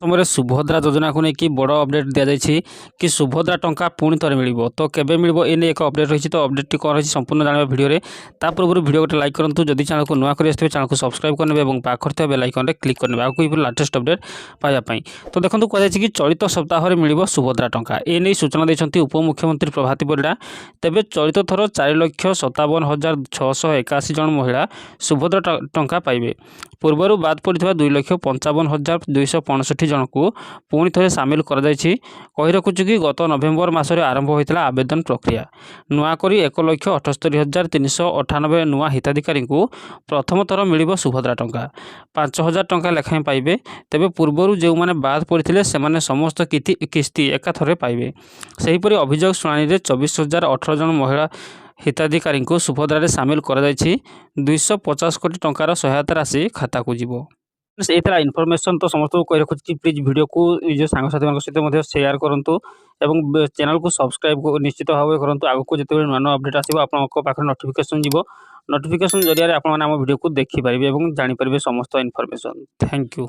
समय सुभद्रा योजना को लेकिन बड़ अपडेट दि जाएगी कि सुभद्रा टंका पुणी थे मिल तो केवे मिल एने एक अपडेट रही तो अपडेट टी कौन रही संपूर्ण जानवा भिडियो पूर्व भिडियो गोटे लाइक करूँ जदि चैनल को नुआ कर चैनल को सब्सक्राइब करने और पाखर बेल आइकन क्लिक करने आगे लाटेस्ट अपडेट पाइबापी। तो देखो कहुई कि चलित सप्ताह में मिल सुभद्रा टंका एने सूचना देते उपमुख्यमंत्री प्रभाती परिड़ा। तेज चलित थर 4,57,681 जन महिला सुभद्रा टंका पाइबे। पूर्वर बाद पड़ा 2,55,265 जन को पुणी थे सामिल कर रखुचु कि गत नवेम्बर मसरे आरंभ होता आवेदन प्रक्रिया। नुआक 1,78,398 नुआ हिताधिकारी को प्रथम थर मिल सुभद्रा टंका 5,000 टंका लेखाएं पाइबे। तेबे पूर्वर जो मैंने बाद पड़ते से समस्त किस्ती एकाथरे पाइबे। सेहीपरि अभियोग शुणाणी 24,018 जन महिला हिताधिकारी को सुभद्रा सामिल कर 250 कोटी टंकार सहायता राशि खाता को जीव। यही इनफॉरमेशन तो समस्त को कही रखुच्छी प्लीज वीडियो को निज सांगसाथी सहित शेयर करूँ और चैनल को सब्सक्राइब निश्चित भाव करूँ। आगक जो नुआ नुआ अपडेट आसो आप नोटिफिकेशन जीव नोटिफिकेशन जरिए आप वीडियो को देखिपारे और जानीपारे समस्त इनफॉरमेशन। Thank you.